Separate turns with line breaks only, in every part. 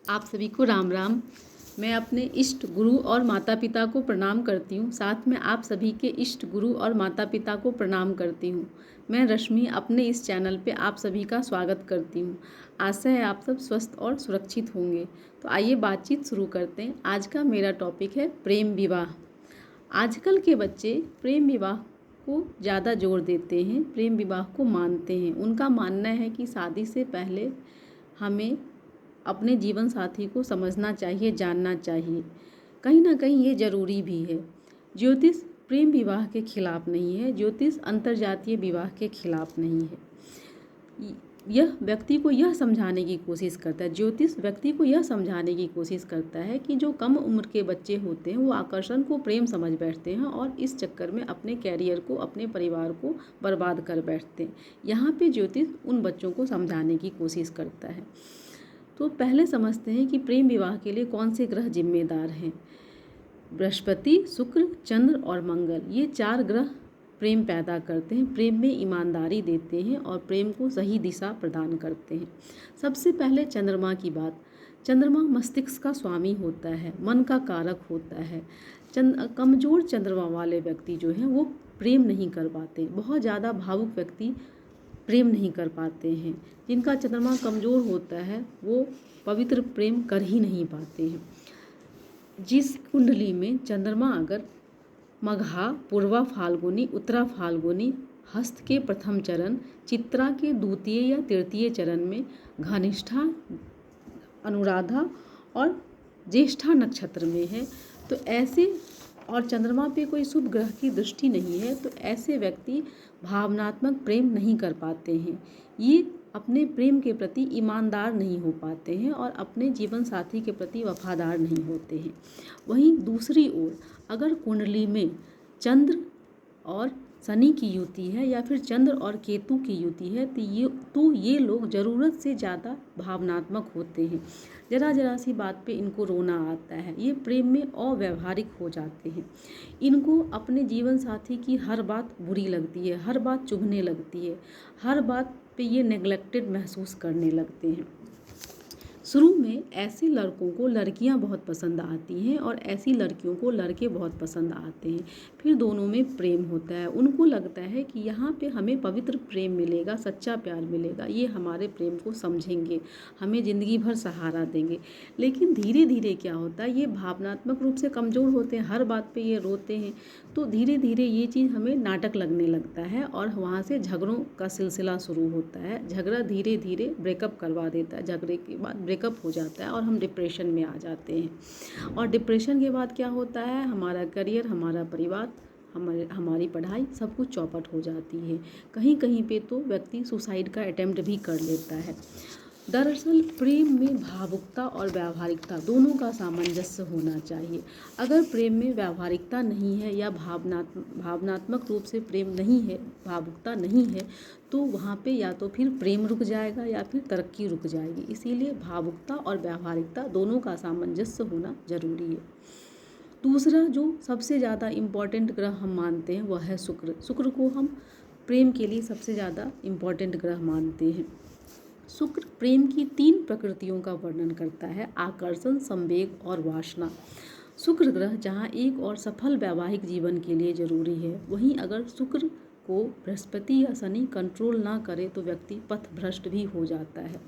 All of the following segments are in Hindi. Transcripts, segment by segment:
आप सभी को राम राम। मैं अपने इष्ट गुरु और माता पिता को प्रणाम करती हूँ। साथ में आप सभी के इष्ट गुरु और माता पिता को प्रणाम करती हूँ। मैं रश्मि अपने इस चैनल पे आप सभी का स्वागत करती हूँ। आशा है आप सब स्वस्थ और सुरक्षित होंगे। तो आइए बातचीत शुरू करते हैं। आज का मेरा टॉपिक है प्रेम विवाह। आजकल के बच्चे प्रेम विवाह को ज़्यादा जोर देते हैं, प्रेम विवाह को मानते हैं। उनका मानना है कि शादी से पहले हमें अपने जीवन साथी को समझना चाहिए, जानना चाहिए। कहीं ना कहीं ये ज़रूरी भी है। ज्योतिष प्रेम विवाह के खिलाफ नहीं है, ज्योतिष अंतर्जातीय विवाह के खिलाफ नहीं है। यह व्यक्ति को यह समझाने की कोशिश करता है, ज्योतिष व्यक्ति को यह समझाने की कोशिश करता है कि जो कम उम्र के बच्चे होते हैं वो आकर्षण को प्रेम समझ बैठते हैं और इस चक्कर में अपने कैरियर को, अपने परिवार को बर्बाद कर बैठते हैं। यहाँ पे ज्योतिष उन बच्चों को समझाने की कोशिश करता है। तो पहले समझते हैं कि प्रेम विवाह के लिए कौन से ग्रह जिम्मेदार हैं। बृहस्पति, शुक्र, चंद्र और मंगल, ये 4 ग्रह प्रेम पैदा करते हैं, प्रेम में ईमानदारी देते हैं और प्रेम को सही दिशा प्रदान करते हैं। सबसे पहले चंद्रमा की बात। चंद्रमा मस्तिष्क का स्वामी होता है, मन का कारक होता है। कमज़ोर चंद्रमा वाले व्यक्ति जो हैं वो प्रेम नहीं कर पाते। बहुत ज़्यादा भावुक व्यक्ति प्रेम नहीं कर पाते हैं। जिनका चंद्रमा कमज़ोर होता है वो पवित्र प्रेम कर ही नहीं पाते हैं। जिस कुंडली में चंद्रमा अगर मघा, पूर्वा फाल्गुनी, उत्तरा फाल्गुनी, हस्त के प्रथम चरण, चित्रा के द्वितीय या तृतीय चरण में, घनिष्ठा, अनुराधा और ज्येष्ठा नक्षत्र में है, तो ऐसे और चंद्रमा पे कोई शुभ ग्रह की दृष्टि नहीं है, तो ऐसे व्यक्ति भावनात्मक प्रेम नहीं कर पाते हैं। ये अपने प्रेम के प्रति ईमानदार नहीं हो पाते हैं और अपने जीवन साथी के प्रति वफादार नहीं होते हैं। वहीं दूसरी ओर अगर कुंडली में चंद्र और शनि की युति है या फिर चंद्र और केतु की युति है, तो ये लोग ज़रूरत से ज़्यादा भावनात्मक होते हैं। ज़रा सी बात पे इनको रोना आता है, ये प्रेम में अव्यावहारिक हो जाते हैं। इनको अपने जीवन साथी की हर बात बुरी लगती है, हर बात चुभने लगती है, हर बात पे ये नेग्लेक्टेड महसूस करने लगते हैं। शुरू में ऐसे लड़कों को लड़कियां बहुत पसंद आती हैं और ऐसी लड़कियों को लड़के बहुत पसंद आते हैं। फिर दोनों में प्रेम होता है। उनको लगता है कि यहाँ पे हमें पवित्र प्रेम मिलेगा, सच्चा प्यार मिलेगा, ये हमारे प्रेम को समझेंगे, हमें ज़िंदगी भर सहारा देंगे। लेकिन धीरे धीरे क्या होता है, ये भावनात्मक रूप से कमज़ोर होते हैं, हर बात पर ये रोते हैं, तो धीरे धीरे ये चीज़ हमें नाटक लगने लगता है और वहाँ से झगड़ों का सिलसिला शुरू होता है। झगड़ा धीरे धीरे ब्रेकअप करवा देता है, झगड़े के बाद ब्रेकअप हो जाता है और हम डिप्रेशन में आ जाते हैं। और डिप्रेशन के बाद क्या होता है, हमारा करियर, हमारा परिवार, हमारी पढ़ाई सब कुछ चौपट हो जाती है। कहीं कहीं पे तो व्यक्ति सुसाइड का अटेम्प्ट भी कर लेता है। दरअसल प्रेम में भावुकता और व्यावहारिकता दोनों का सामंजस्य होना चाहिए। अगर प्रेम में व्यावहारिकता नहीं है या भावनात्मक रूप से प्रेम नहीं है, भावुकता नहीं है, तो वहाँ पे या तो फिर प्रेम रुक जाएगा या फिर तरक्की रुक जाएगी। इसीलिए भावुकता और व्यावहारिकता दोनों का सामंजस्य होना जरूरी है। दूसरा जो सबसे ज़्यादा इम्पॉर्टेंट ग्रह हम मानते हैं वह है शुक्र। शुक्र को हम प्रेम के लिए सबसे ज़्यादा इम्पॉर्टेंट ग्रह मानते हैं। शुक्र प्रेम की 3 प्रकृतियों का वर्णन करता है, आकर्षण, संवेग और वासना। शुक्र ग्रह जहाँ एक और सफल वैवाहिक जीवन के लिए जरूरी है, वहीं अगर शुक्र को बृहस्पति या शनि कंट्रोल ना करे तो व्यक्ति पथभ्रष्ट भी हो जाता है।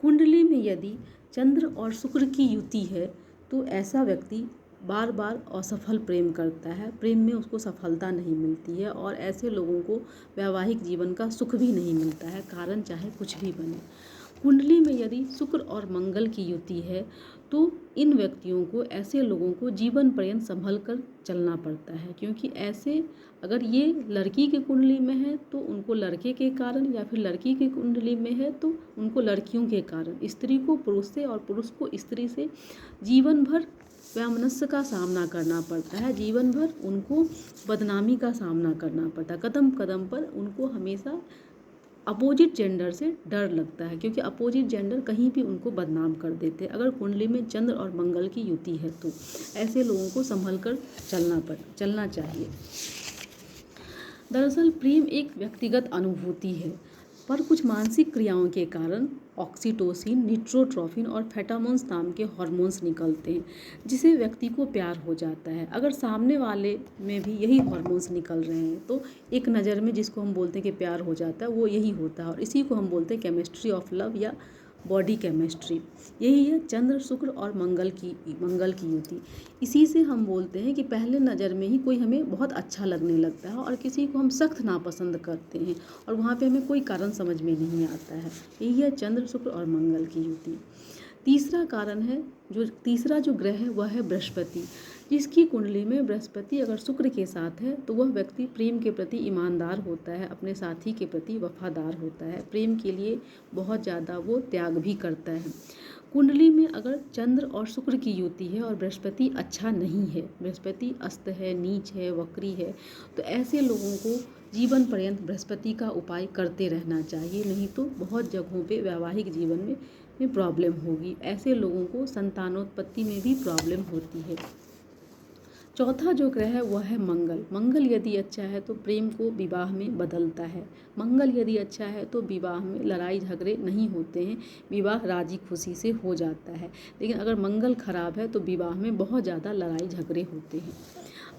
कुंडली में यदि चंद्र और शुक्र की युति है तो ऐसा व्यक्ति बार बार असफल प्रेम करता है, प्रेम में उसको सफलता नहीं मिलती है और ऐसे लोगों को वैवाहिक जीवन का सुख भी नहीं मिलता है, कारण चाहे कुछ भी बने। कुंडली में यदि शुक्र और मंगल की युति है तो इन व्यक्तियों को, ऐसे लोगों को जीवन पर्यंत संभल कर चलना पड़ता है, क्योंकि ऐसे अगर ये लड़की की कुंडली में है तो उनको लड़के के कारण, या फिर लड़की की कुंडली में है तो उनको लड़कियों के कारण, स्त्री को पुरुष से और पुरुष को स्त्री से जीवन भर वैमनस्य का सामना करना पड़ता है, जीवन भर उनको बदनामी का सामना करना पड़ता है। कदम कदम पर उनको हमेशा अपोजिट जेंडर से डर लगता है, क्योंकि अपोजिट जेंडर कहीं भी उनको बदनाम कर देते हैं। अगर कुंडली में चंद्र और मंगल की युति है तो ऐसे लोगों को संभल कर चलना चाहिए। दरअसल प्रेम एक व्यक्तिगत अनुभूति है, पर कुछ मानसिक क्रियाओं के कारण ऑक्सीटोसिन, निट्रोट्रोफिन और फेटामोन्स नाम के हार्मोन्स निकलते हैं, जिसे व्यक्ति को प्यार हो जाता है। अगर सामने वाले में भी यही हार्मोन्स निकल रहे हैं तो एक नज़र में जिसको हम बोलते हैं कि प्यार हो जाता है, वो यही होता है, और इसी को हम बोलते हैं केमिस्ट्री ऑफ लव या बॉडी केमिस्ट्री। यही है चंद्र, शुक्र और मंगल की युति। इसी से हम बोलते हैं कि पहले नज़र में ही कोई हमें बहुत अच्छा लगने लगता है और किसी को हम सख्त नापसंद करते हैं और वहाँ पे हमें कोई कारण समझ में नहीं आता है। यही है चंद्र, शुक्र और मंगल की युति। तीसरा कारण है, तीसरा जो ग्रह है वह है बृहस्पति। जिसकी कुंडली में बृहस्पति अगर शुक्र के साथ है तो वह व्यक्ति प्रेम के प्रति ईमानदार होता है, अपने साथी के प्रति वफादार होता है, प्रेम के लिए बहुत ज़्यादा वो त्याग भी करता है। कुंडली में अगर चंद्र और शुक्र की युति है और बृहस्पति अच्छा नहीं है, बृहस्पति अस्त है, नीच है, वक्री है, तो ऐसे लोगों को जीवन पर्यंत बृहस्पति का उपाय करते रहना चाहिए, नहीं तो बहुत जगहों पे वैवाहिक जीवन में प्रॉब्लम होगी। ऐसे लोगों को संतानोत्पत्ति में भी प्रॉब्लम होती है। चौथा जो ग्रह है वह है मंगल। मंगल यदि अच्छा है तो प्रेम को विवाह में बदलता है। मंगल यदि अच्छा है तो विवाह में लड़ाई झगड़े नहीं होते हैं, विवाह राजी खुशी से हो जाता है। लेकिन अगर मंगल खराब है तो विवाह में बहुत ज़्यादा लड़ाई झगड़े होते हैं।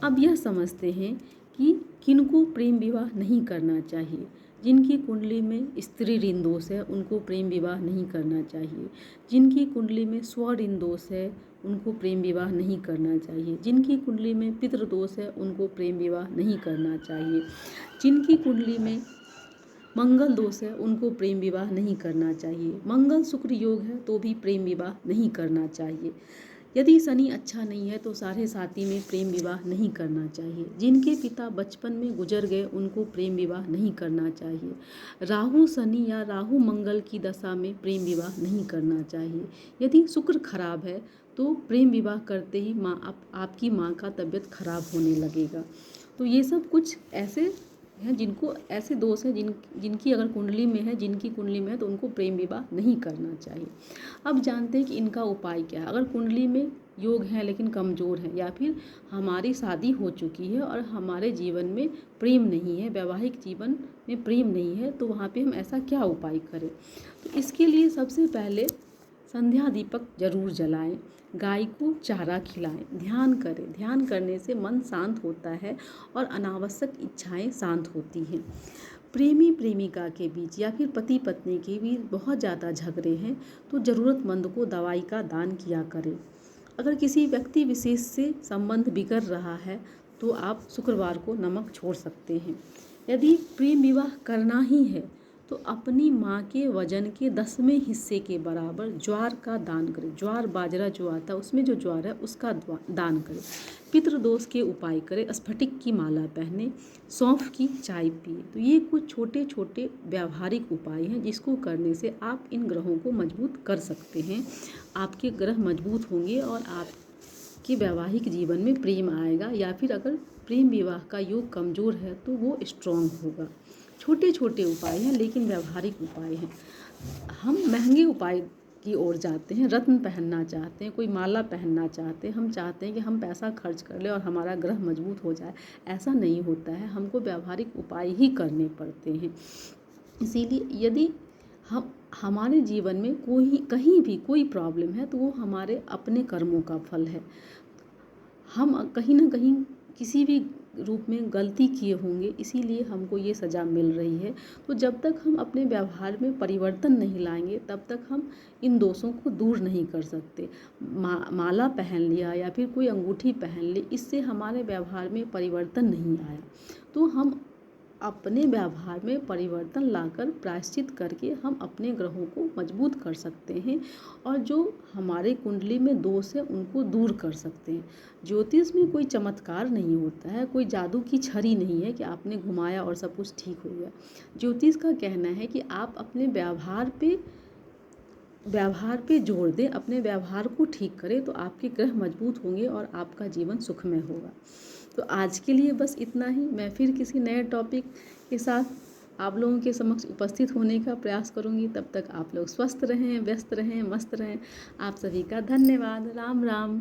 अब यह समझते हैं कि किनको प्रेम विवाह नहीं करना चाहिए। जिनकी कुंडली में स्त्री ऋण दोष है उनको प्रेम विवाह नहीं करना चाहिए। जिनकी कुंडली में स्व ऋण दोष है उनको प्रेम विवाह नहीं करना चाहिए। जिनकी कुंडली में पितृ दोष है उनको प्रेम विवाह नहीं करना चाहिए। जिनकी कुंडली में मंगल दोष है उनको प्रेम विवाह नहीं करना चाहिए। मंगल शुक्र योग है तो भी प्रेम विवाह नहीं करना चाहिए। यदि शनि अच्छा नहीं है तो साढ़े साथी में प्रेम विवाह नहीं करना चाहिए। जिनके पिता बचपन में गुजर गए उनको प्रेम विवाह नहीं करना चाहिए। राहु शनि या राहु मंगल की दशा में प्रेम विवाह नहीं करना चाहिए। यदि शुक्र खराब है तो प्रेम विवाह करते ही आपकी माँ का तबीयत खराब होने लगेगा। तो ये सब कुछ ऐसे हैं जिनको ऐसे दोष हैं जिनकी अगर कुंडली में है, जिनकी कुंडली में है तो उनको प्रेम विवाह नहीं करना चाहिए। अब जानते हैं कि इनका उपाय क्या है। अगर कुंडली में योग है लेकिन कमज़ोर है, या फिर हमारी शादी हो चुकी है और हमारे जीवन में प्रेम नहीं है, वैवाहिक जीवन में प्रेम नहीं है, तो वहाँ पे हम ऐसा क्या उपाय करें। तो इसके लिए सबसे पहले संध्या दीपक जरूर जलाएं, गाय को चारा खिलाएं, ध्यान करें। ध्यान करने से मन शांत होता है और अनावश्यक इच्छाएं शांत होती हैं। प्रेमी प्रेमिका के बीच या फिर पति पत्नी के बीच बहुत ज़्यादा झगड़े हैं तो ज़रूरतमंद को दवाई का दान किया करें। अगर किसी व्यक्ति विशेष से संबंध बिगड़ रहा है तो आप शुक्रवार को नमक छोड़ सकते हैं। यदि प्रेम विवाह करना ही है तो अपनी माँ के वजन के 10वें हिस्से के बराबर ज्वार का दान करें। ज्वार बाजरा जो आता है उसमें जो ज्वार है उसका दान करें। पितृदोष के उपाय करें, स्फटिक की माला पहने, सौंफ की चाय पिए। तो ये कुछ छोटे छोटे व्यावहारिक उपाय हैं जिसको करने से आप इन ग्रहों को मजबूत कर सकते हैं। आपके ग्रह मजबूत होंगे और आपके वैवाहिक जीवन में प्रेम आएगा, या फिर अगर प्रेम विवाह का योग कमज़ोर है तो वो स्ट्रॉन्ग होगा। छोटे छोटे उपाय हैं लेकिन व्यावहारिक उपाय हैं। हम महंगे उपाय की ओर जाते हैं, रत्न पहनना चाहते हैं, कोई माला पहनना चाहते हैं, हम चाहते हैं कि हम पैसा खर्च कर लें और हमारा ग्रह मजबूत हो जाए। ऐसा नहीं होता है, हमको व्यावहारिक उपाय ही करने पड़ते हैं। इसीलिए यदि हमारे जीवन में कहीं भी कोई प्रॉब्लम है तो वो हमारे अपने कर्मों का फल है। हम कहीं ना कहीं किसी भी रूप में गलती किए होंगे, इसीलिए हमको ये सज़ा मिल रही है। तो जब तक हम अपने व्यवहार में परिवर्तन नहीं लाएंगे तब तक हम इन दोषों को दूर नहीं कर सकते। माला पहन लिया या फिर कोई अंगूठी पहन ली, इससे हमारे व्यवहार में परिवर्तन नहीं आया। तो हम अपने व्यवहार में परिवर्तन लाकर प्रायश्चित करके हम अपने ग्रहों को मजबूत कर सकते हैं और जो हमारे कुंडली में दोष है उनको दूर कर सकते हैं। ज्योतिष में कोई चमत्कार नहीं होता है, कोई जादू की छड़ी नहीं है कि आपने घुमाया और सब कुछ ठीक हो गया। ज्योतिष का कहना है कि आप अपने व्यवहार पे जोर दें, अपने व्यवहार को ठीक करें तो आपके ग्रह मजबूत होंगे और आपका जीवन सुखमय होगा। तो आज के लिए बस इतना ही। मैं फिर किसी नए टॉपिक के साथ आप लोगों के समक्ष उपस्थित होने का प्रयास करूंगी। तब तक आप लोग स्वस्थ रहें, व्यस्त रहें, मस्त रहें। आप सभी का धन्यवाद। राम राम।